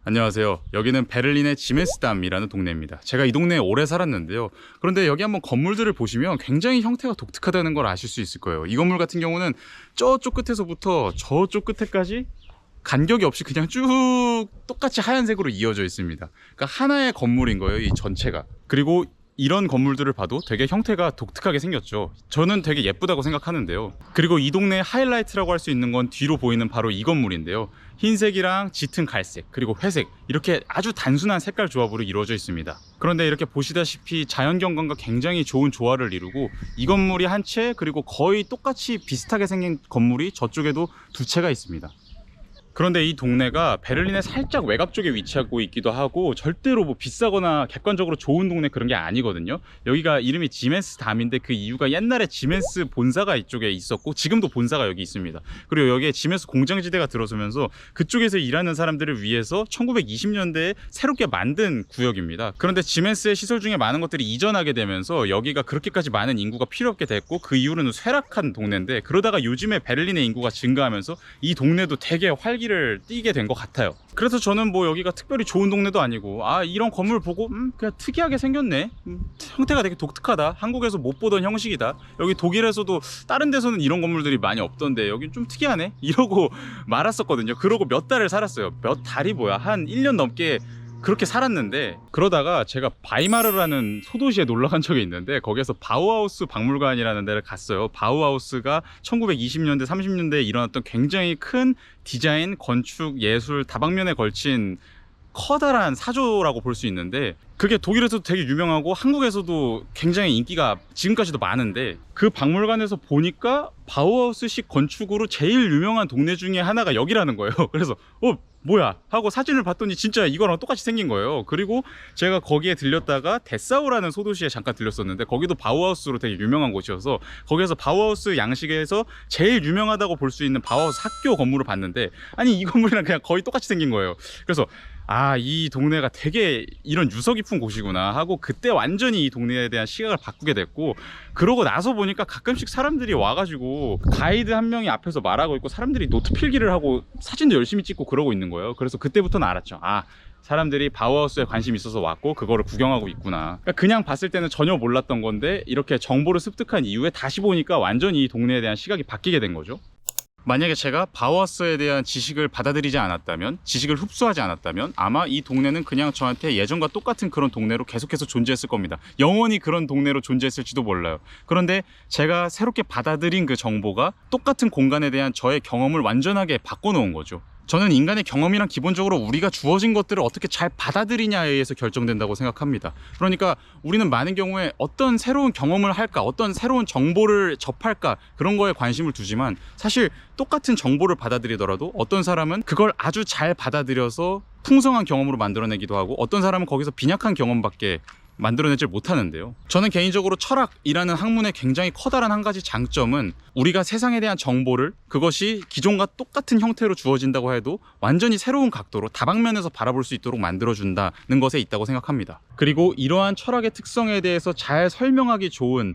안녕하세요. 여기는 베를린의 지메스담이라는 동네입니다. 제가 이 동네에 오래 살았는데요. 그런데 여기 한번 건물들을 보시면 굉장히 형태가 독특하다는 걸 아실 수 있을 거예요. 이 건물 같은 경우는 저쪽 끝에서부터 저쪽 끝에까지 간격이 없이 그냥 쭉 똑같이 하얀색으로 이어져 있습니다. 그러니까 하나의 건물인 거예요, 이 전체가. 그리고 이런 건물들을 봐도 되게 형태가 독특하게 생겼죠. 저는 되게 예쁘다고 생각하는데요. 그리고 이 동네의 하이라이트라고 할 수 있는 건 뒤로 보이는 바로 이 건물인데요. 흰색이랑 짙은 갈색 그리고 회색, 이렇게 아주 단순한 색깔 조합으로 이루어져 있습니다. 그런데 이렇게 보시다시피 자연경관과 굉장히 좋은 조화를 이루고, 이 건물이 한 채, 그리고 거의 똑같이 비슷하게 생긴 건물이 저쪽에도 두 채가 있습니다. 그런데 이 동네가 베를린의 살짝 외곽 쪽에 위치하고 있기도 하고, 절대로 뭐 비싸거나 객관적으로 좋은 동네 그런 게 아니거든요. 여기가 이름이 지메스담인데 그 이유가 옛날에 지메스 본사가 이쪽에 있었고 지금도 본사가 여기 있습니다. 그리고 여기에 지메스 공장지대가 들어서면서 그쪽에서 일하는 사람들을 위해서 1920년대에 새롭게 만든 구역입니다. 그런데 지메스의 시설 중에 많은 것들이 이전하게 되면서 여기가 그렇게까지 많은 인구가 필요 없게 됐고, 그 이후로는 쇠락한 동네인데, 그러다가 요즘에 베를린의 인구가 증가하면서 이 동네도 되게 활기를 띠게 된 것 같아요. 그래서 저는 뭐 여기가 특별히 좋은 동네도 아니고, 이런 건물 보고 그냥 특이하게 생겼네, 형태가 되게 독특하다, 한국에서 못 보던 형식이다, 여기 독일에서도 다른 데서는 이런 건물들이 많이 없던데 여긴 좀 특이하네, 이러고 말았었거든요. 그러고 몇 달을 살았어요. 몇 달이 뭐야, 한 1년 넘게 그렇게 살았는데, 그러다가 제가 바이마르라는 소도시에 놀러 간 적이 있는데, 거기에서 바우하우스 박물관이라는 데를 갔어요. 바우하우스가 1920년대 30년대에 일어났던 굉장히 큰 디자인, 건축, 예술 다방면에 걸친 커다란 사조라고 볼 수 있는데, 그게 독일에서도 되게 유명하고 한국에서도 굉장히 인기가 지금까지도 많은데, 그 박물관에서 보니까 바우하우스식 건축으로 제일 유명한 동네 중에 하나가 여기라는 거예요. 그래서 뭐야 하고 사진을 봤더니 진짜 이거랑 똑같이 생긴 거예요. 그리고 제가 거기에 들렸다가 데사우라는 소도시에 잠깐 들렸었는데, 거기도 바우하우스로 되게 유명한 곳이어서 거기에서 바우하우스 양식에서 제일 유명하다고 볼 수 있는 바우하우스 학교 건물을 봤는데, 아니 이 건물이랑 그냥 거의 똑같이 생긴 거예요. 그래서 이 동네가 되게 이런 유서 깊은 곳이구나 하고, 그때 완전히 이 동네에 대한 시각을 바꾸게 됐고, 그러고 나서 보니까 가끔씩 사람들이 와가지고 가이드 한 명이 앞에서 말하고 있고, 사람들이 노트 필기를 하고 사진도 열심히 찍고 그러고 있는 거예요. 그래서 그때부터는 알았죠. 사람들이 바우하우스에 관심이 있어서 왔고 그거를 구경하고 있구나. 그러니까 그냥 봤을 때는 전혀 몰랐던 건데, 이렇게 정보를 습득한 이후에 다시 보니까 완전히 이 동네에 대한 시각이 바뀌게 된 거죠. 만약에 제가 바우하우스에 대한 지식을 받아들이지 않았다면, 지식을 흡수하지 않았다면, 아마 이 동네는 그냥 저한테 예전과 똑같은 그런 동네로 계속해서 존재했을 겁니다. 영원히 그런 동네로 존재했을지도 몰라요. 그런데 제가 새롭게 받아들인 그 정보가 똑같은 공간에 대한 저의 경험을 완전하게 바꿔놓은 거죠. 저는 인간의 경험이란 기본적으로 우리가 주어진 것들을 어떻게 잘 받아들이냐에 의해서 결정된다고 생각합니다. 그러니까 우리는 많은 경우에 어떤 새로운 경험을 할까, 어떤 새로운 정보를 접할까, 그런 거에 관심을 두지만, 사실 똑같은 정보를 받아들이더라도 어떤 사람은 그걸 아주 잘 받아들여서 풍성한 경험으로 만들어내기도 하고, 어떤 사람은 거기서 빈약한 경험밖에 만들어내질 못하는데요. 저는 개인적으로 철학이라는 학문의 굉장히 커다란 한 가지 장점은, 우리가 세상에 대한 정보를 그것이 기존과 똑같은 형태로 주어진다고 해도 완전히 새로운 각도로 다방면에서 바라볼 수 있도록 만들어준다는 것에 있다고 생각합니다. 그리고 이러한 철학의 특성에 대해서 잘 설명하기 좋은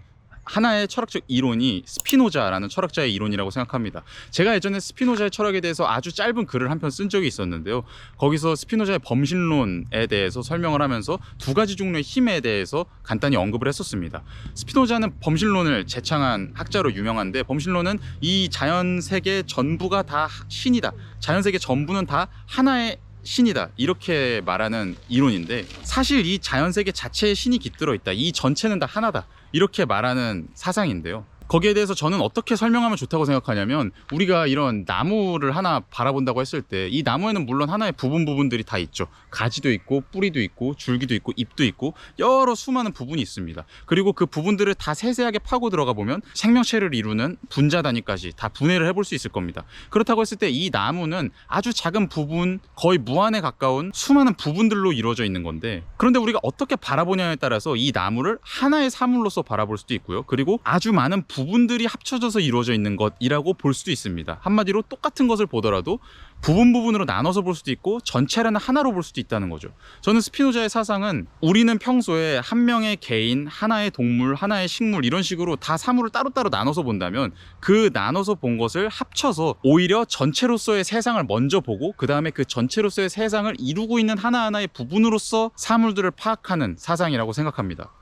하나의 철학적 이론이 스피노자라는 철학자의 이론이라고 생각합니다. 제가 예전에 스피노자의 철학에 대해서 아주 짧은 글을 한 편 쓴 적이 있었는데요. 거기서 스피노자의 범신론에 대해서 설명을 하면서 두 가지 종류의 힘에 대해서 간단히 언급을 했었습니다. 스피노자는 범신론을 제창한 학자로 유명한데, 범신론은 이 자연 세계 전부가 다 신이다, 자연 세계 전부는 다 하나의 신이다, 이렇게 말하는 이론인데, 사실 이 자연세계 자체에 신이 깃들어 있다, 이 전체는 다 하나다, 이렇게 말하는 사상인데요. 거기에 대해서 저는 어떻게 설명하면 좋다고 생각하냐면, 우리가 이런 나무를 하나 바라본다고 했을 때 이 나무에는 물론 하나의 부분들이 다 있죠. 가지도 있고 뿌리도 있고 줄기도 있고 잎도 있고 여러 수많은 부분이 있습니다. 그리고 그 부분들을 다 세세하게 파고 들어가 보면 생명체를 이루는 분자 단위까지 다 분해를 해볼 수 있을 겁니다. 그렇다고 했을 때 이 나무는 아주 작은 부분, 거의 무한에 가까운 수많은 부분들로 이루어져 있는 건데, 그런데 우리가 어떻게 바라보냐에 따라서 이 나무를 하나의 사물로서 바라볼 수도 있고요, 그리고 아주 많은 부분들이 합쳐져서 이루어져 있는 것이라고 볼 수도 있습니다. 한마디로 똑같은 것을 보더라도 부분으로 나눠서 볼 수도 있고 전체라는 하나로 볼 수도 있다는 거죠. 저는 스피노자의 사상은 우리는 평소에 한 명의 개인, 하나의 동물, 하나의 식물 이런 식으로 다 사물을 따로따로 나눠서 본다면 그 나눠서 본 것을 합쳐서 오히려 전체로서의 세상을 먼저 보고 그 다음에 그 전체로서의 세상을 이루고 있는 하나하나의 부분으로서 사물들을 파악하는 사상이라고 생각합니다.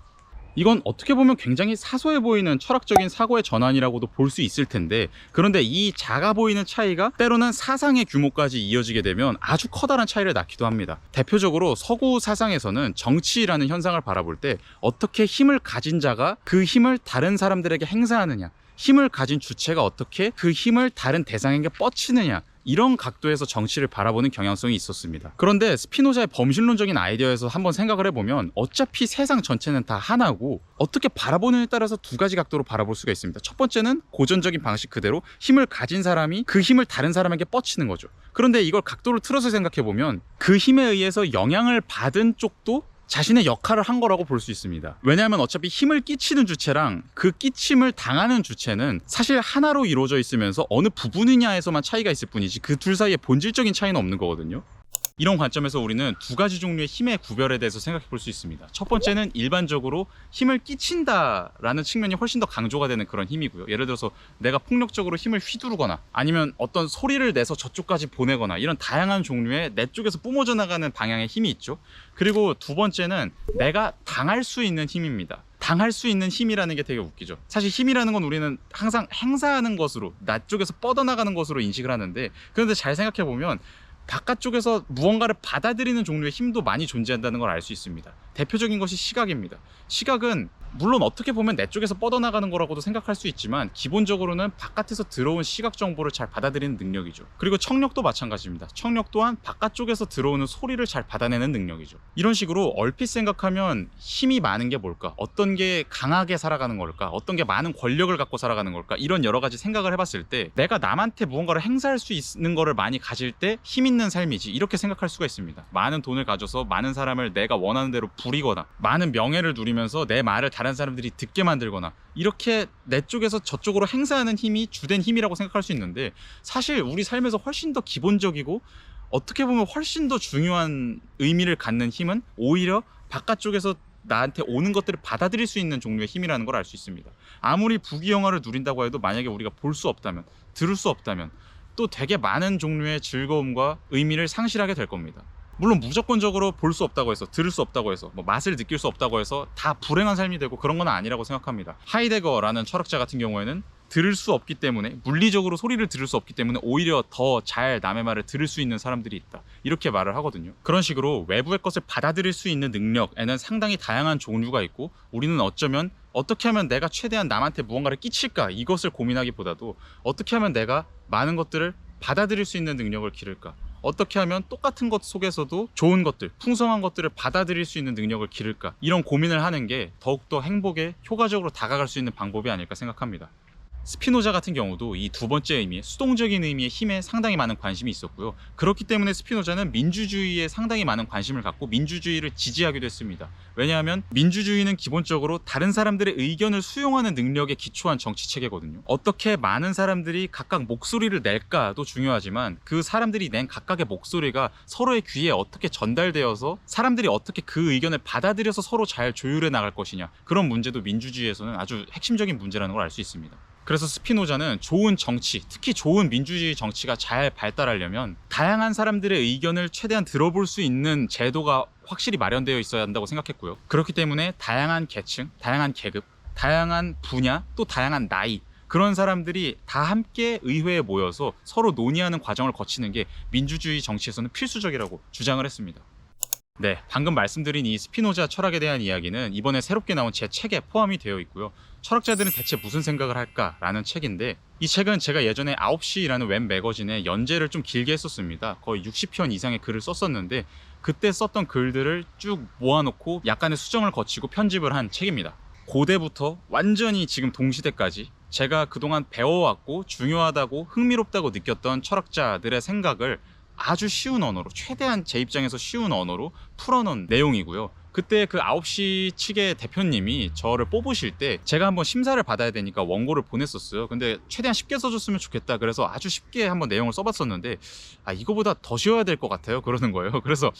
이건 어떻게 보면 굉장히 사소해 보이는 철학적인 사고의 전환이라고도 볼 수 있을 텐데, 그런데 이 작아 보이는 차이가 때로는 사상의 규모까지 이어지게 되면 아주 커다란 차이를 낳기도 합니다. 대표적으로 서구 사상에서는 정치라는 현상을 바라볼 때 어떻게 힘을 가진 자가 그 힘을 다른 사람들에게 행사하느냐, 힘을 가진 주체가 어떻게 그 힘을 다른 대상에게 뻗치느냐, 이런 각도에서 정치를 바라보는 경향성이 있었습니다. 그런데 스피노자의 범실론적인 아이디어에서 한번 생각을 해보면 어차피 세상 전체는 다 하나고 어떻게 바라보느냐에 따라서 두 가지 각도로 바라볼 수가 있습니다. 첫 번째는 고전적인 방식 그대로 힘을 가진 사람이 그 힘을 다른 사람에게 뻗치는 거죠. 그런데 이걸 각도를 틀어서 생각해보면 그 힘에 의해서 영향을 받은 쪽도 자신의 역할을 한 거라고 볼 수 있습니다. 왜냐하면 어차피 힘을 끼치는 주체랑 그 끼침을 당하는 주체는 사실 하나로 이루어져 있으면서 어느 부분이냐에서만 차이가 있을 뿐이지 그 둘 사이에 본질적인 차이는 없는 거거든요. 이런 관점에서 우리는 두 가지 종류의 힘의 구별에 대해서 생각해 볼 수 있습니다. 첫 번째는 일반적으로 힘을 끼친다라는 측면이 훨씬 더 강조가 되는 그런 힘이고요. 예를 들어서 내가 폭력적으로 힘을 휘두르거나 아니면 어떤 소리를 내서 저쪽까지 보내거나 이런 다양한 종류의 내 쪽에서 뿜어져 나가는 방향의 힘이 있죠. 그리고 두 번째는 내가 당할 수 있는 힘입니다. 당할 수 있는 힘이라는 게 되게 웃기죠. 사실 힘이라는 건 우리는 항상 행사하는 것으로, 나 쪽에서 뻗어나가는 것으로 인식을 하는데, 그런데 잘 생각해 보면 바깥쪽에서 무언가를 받아들이는 종류의 힘도 많이 존재한다는 걸 알 수 있습니다. 대표적인 것이 시각입니다. 시각은 물론 어떻게 보면 내 쪽에서 뻗어나가는 거라고도 생각할 수 있지만 기본적으로는 바깥에서 들어온 시각 정보를 잘 받아들이는 능력이죠. 그리고 청력도 마찬가지입니다. 청력 또한 바깥쪽에서 들어오는 소리를 잘 받아내는 능력이죠. 이런 식으로 얼핏 생각하면 힘이 많은 게 뭘까? 어떤 게 강하게 살아가는 걸까? 어떤 게 많은 권력을 갖고 살아가는 걸까? 이런 여러 가지 생각을 해봤을 때 내가 남한테 무언가를 행사할 수 있는 거를 많이 가질 때 힘 있는 삶이지, 이렇게 생각할 수가 있습니다. 많은 돈을 가져서 많은 사람을 내가 원하는 대로 부리거나 많은 명예를 누리면서 내 말을 다른 사람들이 듣게 만들거나 이렇게 내 쪽에서 저쪽으로 행사하는 힘이 주된 힘이라고 생각할 수 있는데, 사실 우리 삶에서 훨씬 더 기본적이고 어떻게 보면 훨씬 더 중요한 의미를 갖는 힘은 오히려 바깥쪽에서 나한테 오는 것들을 받아들일 수 있는 종류의 힘이라는 걸 알 수 있습니다. 아무리 부귀영화를 누린다고 해도 만약에 우리가 볼 수 없다면, 들을 수 없다면 또 되게 많은 종류의 즐거움과 의미를 상실하게 될 겁니다. 물론 무조건적으로 볼 수 없다고 해서, 들을 수 없다고 해서, 맛을 느낄 수 없다고 해서 다 불행한 삶이 되고 그런 건 아니라고 생각합니다. 하이데거라는 철학자 같은 경우에는 들을 수 없기 때문에, 물리적으로 소리를 들을 수 없기 때문에 오히려 더 잘 남의 말을 들을 수 있는 사람들이 있다, 이렇게 말을 하거든요. 그런 식으로 외부의 것을 받아들일 수 있는 능력에는 상당히 다양한 종류가 있고, 우리는 어쩌면 어떻게 하면 내가 최대한 남한테 무언가를 끼칠까, 이것을 고민하기보다도 어떻게 하면 내가 많은 것들을 받아들일 수 있는 능력을 기를까, 어떻게 하면 똑같은 것 속에서도 좋은 것들, 풍성한 것들을 받아들일 수 있는 능력을 기를까, 이런 고민을 하는 게 더욱더 행복에 효과적으로 다가갈 수 있는 방법이 아닐까 생각합니다. 스피노자 같은 경우도 이 두 번째 의미의 수동적인 의미의 힘에 상당히 많은 관심이 있었고요. 그렇기 때문에 스피노자는 민주주의에 상당히 많은 관심을 갖고 민주주의를 지지하기도 했습니다. 왜냐하면 민주주의는 기본적으로 다른 사람들의 의견을 수용하는 능력에 기초한 정치 체계거든요. 어떻게 많은 사람들이 각각 목소리를 낼까도 중요하지만 그 사람들이 낸 각각의 목소리가 서로의 귀에 어떻게 전달되어서 사람들이 어떻게 그 의견을 받아들여서 서로 잘 조율해 나갈 것이냐, 그런 문제도 민주주의에서는 아주 핵심적인 문제라는 걸 알 수 있습니다. 그래서 스피노자는 좋은 정치, 특히 좋은 민주주의 정치가 잘 발달하려면 다양한 사람들의 의견을 최대한 들어볼 수 있는 제도가 확실히 마련되어 있어야 한다고 생각했고요. 그렇기 때문에 다양한 계층, 다양한 계급, 다양한 분야, 또 다양한 나이, 그런 사람들이 다 함께 의회에 모여서 서로 논의하는 과정을 거치는 게 민주주의 정치에서는 필수적이라고 주장을 했습니다. 네, 방금 말씀드린 이 스피노자 철학에 대한 이야기는 이번에 새롭게 나온 제 책에 포함이 되어 있고요. 철학자들은 대체 무슨 생각을 할까라는 책인데, 이 책은 제가 예전에 9시라는 웹 매거진에 연재를 좀 길게 했었습니다. 거의 60편 이상의 글을 썼었는데 그때 썼던 글들을 쭉 모아놓고 약간의 수정을 거치고 편집을 한 책입니다. 고대부터 완전히 지금 동시대까지 제가 그동안 배워왔고 중요하다고 흥미롭다고 느꼈던 철학자들의 생각을 아주 쉬운 언어로, 최대한 제 입장에서 쉬운 언어로 풀어놓은 내용이고요. 그때 그 9시 측의 대표님이 저를 뽑으실 때 제가 한번 심사를 받아야 되니까 원고를 보냈었어요. 근데 최대한 쉽게 써줬으면 좋겠다. 그래서 아주 쉽게 한번 내용을 써봤었는데 이거보다 더 쉬워야 될 것 같아요. 그러는 거예요. 그래서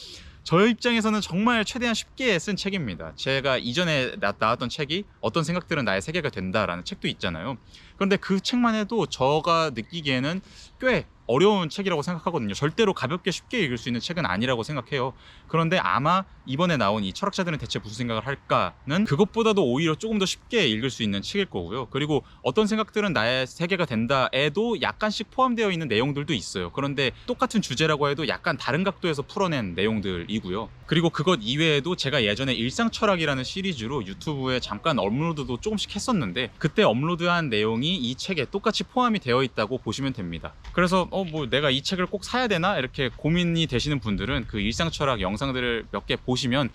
저 입장에서는 정말 최대한 쉽게 쓴 책입니다. 제가 이전에 나왔던 책이 어떤 생각들은 나의 세계가 된다라는 책도 있잖아요. 그런데 그 책만 해도 제가 느끼기에는 꽤 어려운 책이라고 생각하거든요. 절대로 가볍게 쉽게 읽을 수 있는 책은 아니라고 생각해요. 그런데 아마 이번에 나온 이 철학자들은 대체 무슨 생각을 할까는 그것보다도 오히려 조금 더 쉽게 읽을 수 있는 책일 거고요. 그리고 어떤 생각들은 나의 세계가 된다에도 약간씩 포함되어 있는 내용들도 있어요. 그런데 똑같은 주제라고 해도 약간 다른 각도에서 풀어낸 내용들이고요. 그리고 그것 이외에도 제가 예전에 일상철학이라는 시리즈로 유튜브에 잠깐 업로드도 조금씩 했었는데 그때 업로드한 내용이 이 책에 똑같이 포함이 되어 있다고 보시면 됩니다. 그래서 뭐 내가 이 책을 꼭 사야 되나 이렇게 고민이 되시는 분들은 그 일상철학 영상들을 몇 개 보시면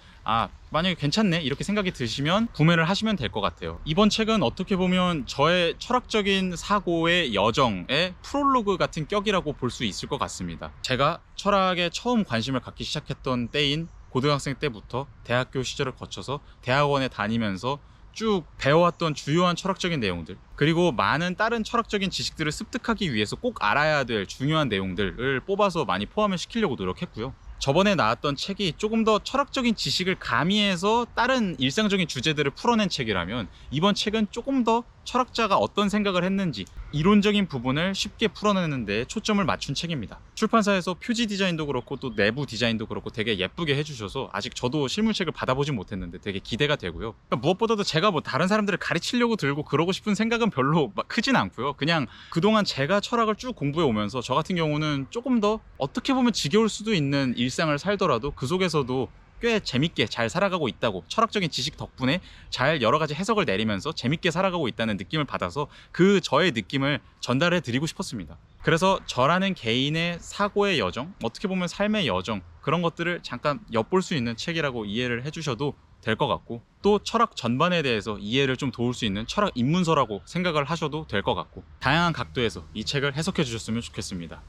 만약에 괜찮네 이렇게 생각이 드시면 구매를 하시면 될 것 같아요. 이번 책은 어떻게 보면 저의 철학적인 사고의 여정의 프롤로그 같은 격이라고 볼 수 있을 것 같습니다. 제가 철학에 처음 관심을 갖기 시작했던 때인 고등학생 때부터 대학교 시절을 거쳐서 대학원에 다니면서 쭉 배워왔던 주요한 철학적인 내용들, 그리고 많은 다른 철학적인 지식들을 습득하기 위해서 꼭 알아야 될 중요한 내용들을 뽑아서 많이 포함을 시키려고 노력했고요. 저번에 나왔던 책이 조금 더 철학적인 지식을 가미해서 다른 일상적인 주제들을 풀어낸 책이라면 이번 책은 조금 더 철학자가 어떤 생각을 했는지 이론적인 부분을 쉽게 풀어내는 데 초점을 맞춘 책입니다. 출판사에서 표지 디자인도 그렇고 또 내부 디자인도 그렇고 되게 예쁘게 해주셔서 아직 저도 실물책을 받아보진 못했는데 되게 기대가 되고요. 그러니까 무엇보다도 제가 뭐 다른 사람들을 가르치려고 들고 그러고 싶은 생각은 별로 크진 않고요. 그냥 그동안 제가 철학을 쭉 공부해 오면서 저 같은 경우는 조금 더 어떻게 보면 지겨울 수도 있는 일상을 살더라도 그 속에서도 꽤 재밌게 잘 살아가고 있다고, 철학적인 지식 덕분에 잘 여러 가지 해석을 내리면서 재밌게 살아가고 있다는 느낌을 받아서 그 저의 느낌을 전달해 드리고 싶었습니다. 그래서 저라는 개인의 사고의 여정, 어떻게 보면 삶의 여정, 그런 것들을 잠깐 엿볼 수 있는 책이라고 이해를 해주셔도 될 것 같고, 또 철학 전반에 대해서 이해를 좀 도울 수 있는 철학 입문서라고 생각을 하셔도 될 것 같고, 다양한 각도에서 이 책을 해석해 주셨으면 좋겠습니다.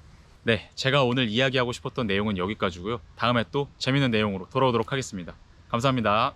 네, 제가 오늘 이야기하고 싶었던 내용은 여기까지고요. 다음에 또 재밌는 내용으로 돌아오도록 하겠습니다. 감사합니다.